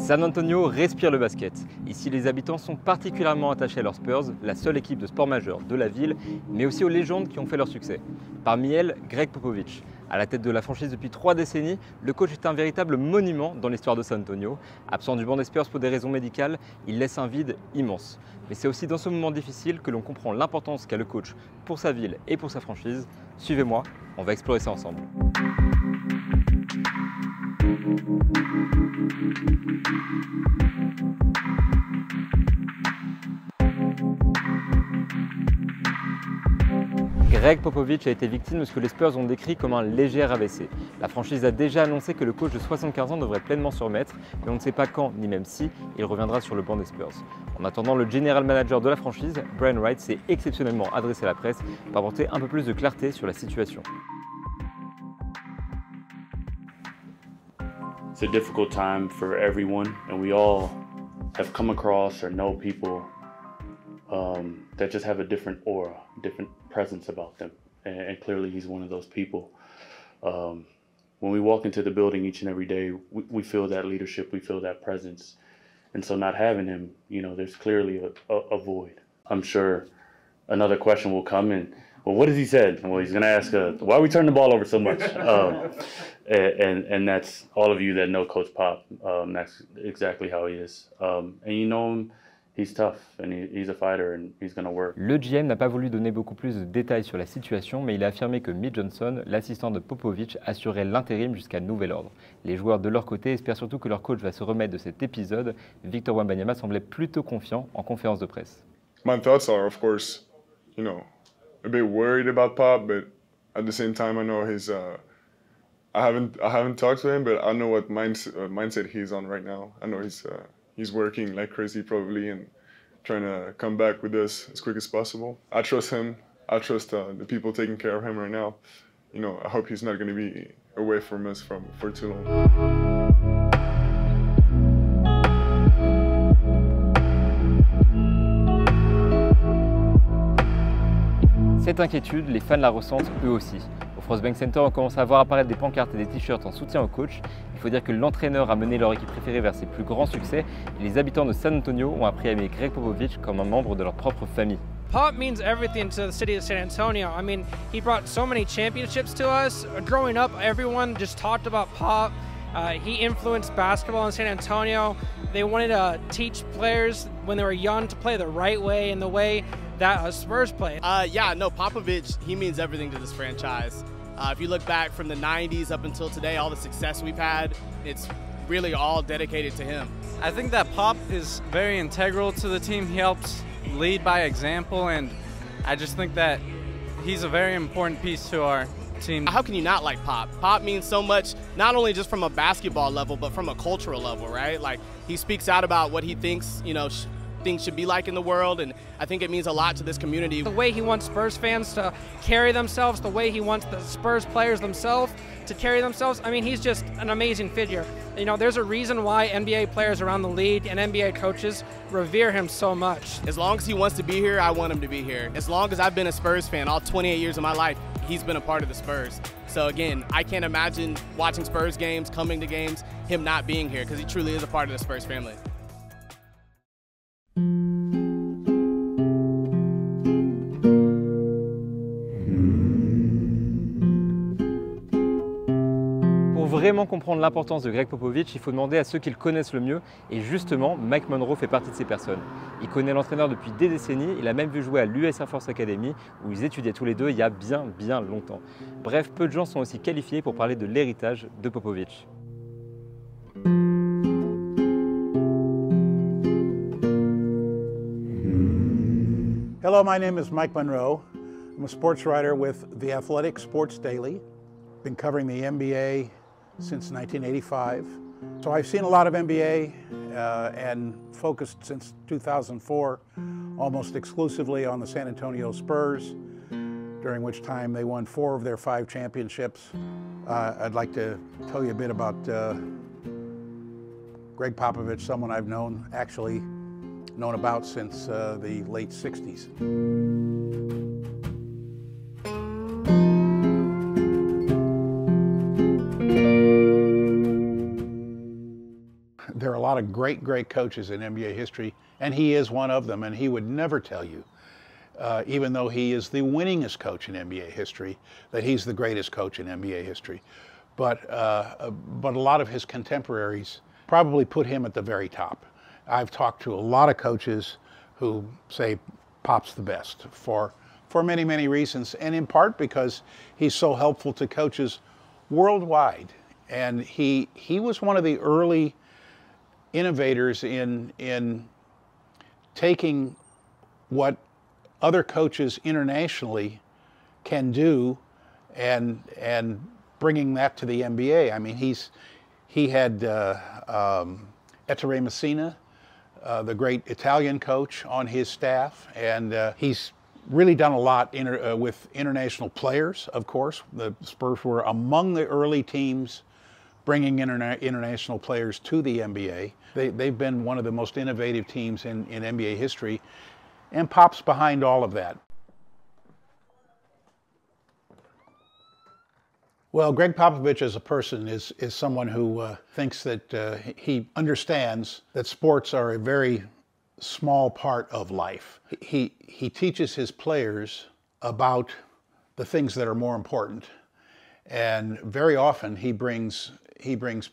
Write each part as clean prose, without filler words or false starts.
San Antonio respire le basket. Ici, les habitants sont particulièrement attachés à leurs Spurs, la seule équipe de sport majeur de la ville, mais aussi aux légendes qui ont fait leur succès. Parmi elles, Gregg Popovich. À la tête de la franchise depuis 3 décennies, le coach est un véritable monument dans l'histoire de San Antonio. Absent du banc des Spurs pour des raisons médicales, il laisse un vide immense. Mais c'est aussi dans ce moment difficile que l'on comprend l'importance qu'a le coach pour sa ville et pour sa franchise. Suivez-moi, on va explorer ça ensemble. Gregg Popovich a été victime de ce que les Spurs ont décrit comme un léger AVC. La franchise a déjà annoncé que le coach de 75 ans devrait pleinement se remettre, mais on ne sait pas quand ni même si il reviendra sur le banc des Spurs. En attendant, le general manager de la franchise, Brian Wright, s'est exceptionnellement adressé à la presse pour apporter un peu plus de clarté sur la situation. It's a difficult time for everyone, and we all have come across or know people that just have a different aura, different presence about them, and clearly he's one of those people. When we walk into the building each and every day, we feel that leadership, we feel that presence, and so not having him, you know, there's clearly a void. I'm sure another question will come in. Well, what has he said? Well, he's going to ask, why are we turning the ball over so much? And that's all of you that know Coach Pop. That's exactly how he is. And you know him, he's tough and he's a fighter and he's going to work. Le GM n'a pas voulu donner beaucoup plus de détails sur la situation, mais il a affirmé que Mitch Johnson, l'assistant de Popovich, assurait l'intérim jusqu'à nouvel ordre. Les joueurs de leur côté espèrent surtout que leur coach va se remettre de cet épisode. Victor Wembamania semblait plutôt confiant en conférence de presse. My thoughts are, of course, you know, a bit worried about Pop, but at the same time, I know his. I haven't talked to him, but I know what mindset he's on right now. I know he's working like crazy probably and trying to come back with us as quick as possible. I trust him. I trust the people taking care of him right now. You know, I hope he's not going to be away from us for too long. Cette inquiétude, les fans la ressentent eux aussi. Au Frostbank Center, on commence à voir apparaître des pancartes et des t-shirts en soutien au coach. Il faut dire que l'entraîneur a mené leur équipe préférée vers ses plus grands succès et les habitants de San Antonio ont appris à aimer Gregg Popovich comme un membre de leur propre famille. Pop means everything to the city of San Antonio. I mean, he brought so many championships to us. Growing up, everyone just talked about Pop. He influenced basketball in San Antonio. They wanted to teach players when they were young to play the right way and the way that Spurs play. Yeah, no, Popovich, he means everything to this franchise. If you look back from the 90s up until today, all the success we've had, it's really all dedicated to him. I think that Pop is very integral to the team. He helps lead by example, and I just think that he's a very important piece to our team. How can you not like Pop? Pop means so much, not only just from a basketball level, but from a cultural level, right? Like, he speaks out about what he thinks, you know, things should be like in the world, and I think it means a lot to this community. The way he wants Spurs fans to carry themselves, the way he wants the Spurs players themselves to carry themselves, I mean, he's just an amazing figure. You know, there's a reason why NBA players around the league and NBA coaches revere him so much. As long as he wants to be here, I want him to be here. As long as I've been a Spurs fan, all 28 years of my life, he's been a part of the Spurs. So again, I can't imagine watching Spurs games, coming to games, him not being here, because he truly is a part of the Spurs family. Pour vraiment comprendre l'importance de Gregg Popovich, il faut demander à ceux qui le connaissent le mieux, et justement, Mike Monroe fait partie de ces personnes. Il connaît l'entraîneur depuis des décennies, il a même vu jouer à l'US Air Force Academy, où ils étudiaient tous les deux il y a bien longtemps. Bref, peu de gens sont aussi qualifiés pour parler de l'héritage de Popovich. Hello, my name is Mike Monroe. I'm a sports writer with The Athletic Sports Daily. Been covering the NBA since 1985. So I've seen a lot of NBA and focused since 2004 almost exclusively on the San Antonio Spurs, during which time they won 4 of their 5 championships. I'd like to tell you a bit about Gregg Popovich, someone I've known about since the late 60s. there are a lot of great coaches in NBA history, and he is one of them, and he would never tell you, even though he is the winningest coach in NBA history, that he's the greatest coach in NBA history. But a lot of his contemporaries probably put him at the very top. I've talked to a lot of coaches who say Pop's the best for many reasons, and in part because he's so helpful to coaches worldwide. And he was one of the early innovators in taking what other coaches internationally can do and bringing that to the NBA. I mean, he had Ettore Messina, the great Italian coach, on his staff, and he's really done a lot with international players, of course. The Spurs were among the early teams bringing international players to the NBA. They've been one of the most innovative teams in NBA history, and Pop's behind all of that. Well, Gregg Popovich as a person is someone who thinks that he understands that sports are a very small part of life. He teaches his players about the things that are more important, and very often he brings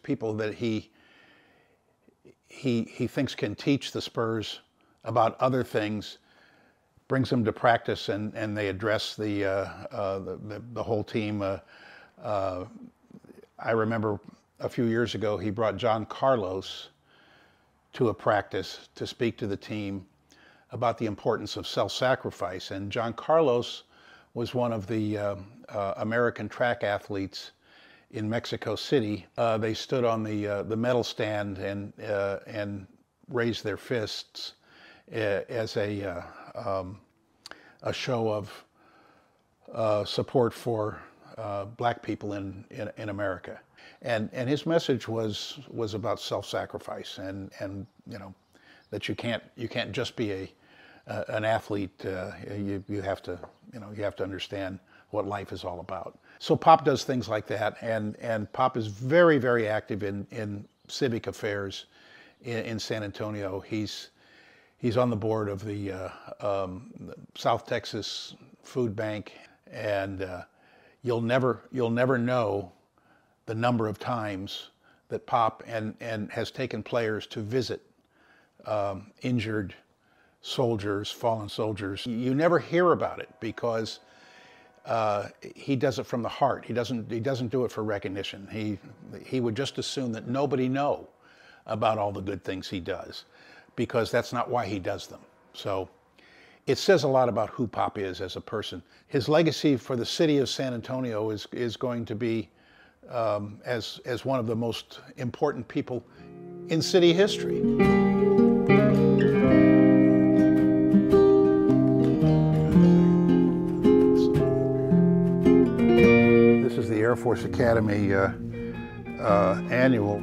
people that he thinks can teach the Spurs about other things, brings them to practice, and they address the whole team. I remember a few years ago he brought John Carlos to a practice to speak to the team about the importance of self-sacrifice. And John Carlos was one of the American track athletes in Mexico City. They stood on the medal stand and raised their fists as a show of support for black people in America. And his message was about self-sacrifice, and you know, that you can't just be an athlete. You have to understand what life is all about. So Pop does things like that, and Pop is very active in civic affairs in San Antonio. He's on the board of the South Texas Food Bank, and you'll never know the number of times that Pop and has taken players to visit injured soldiers, fallen soldiers. You never hear about it because he does it from the heart. He doesn't do it for recognition. He would just assume that nobody know about all the good things he does, because that's not why he does them. So it says a lot about who Pop is as a person. His legacy for the city of San Antonio is going to be as one of the most important people in city history. This is the Air Force Academy annual.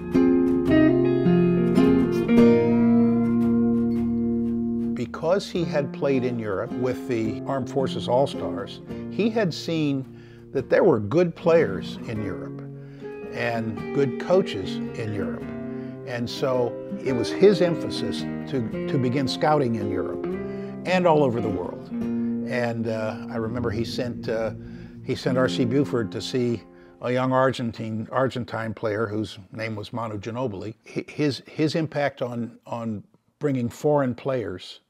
Because he had played in Europe with the Armed Forces All-Stars, he had seen that there were good players in Europe and good coaches in Europe. And so it was his emphasis to begin scouting in Europe and all over the world. And I remember he sent R.C. Buford to see a young Argentine player whose name was Manu Ginobili. His impact on bringing foreign players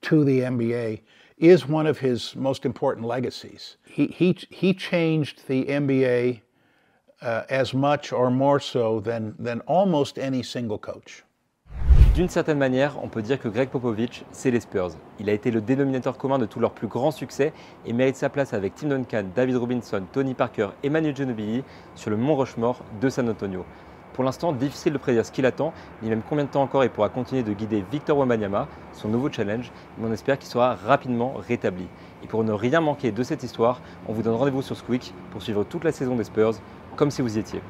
to the NBA is one of his most important legacies. He changed the NBA as much or more so than almost any single coach. D'une certaine manière, on peut dire que Gregg Popovich, c'est les Spurs. Il a été le dénominateur commun de tous leurs plus grands succès et mérite sa place avec Tim Duncan, David Robinson, Tony Parker et Manu Ginobili sur le mont Rushmore de San Antonio. Pour l'instant, difficile de prédire ce qu'il attend, ni même combien de temps encore il pourra continuer de guider Victor Wembamania, son nouveau challenge, mais on espère qu'il sera rapidement rétabli. Et pour ne rien manquer de cette histoire, on vous donne rendez-vous sur Skweek pour suivre toute la saison des Spurs, comme si vous y étiez.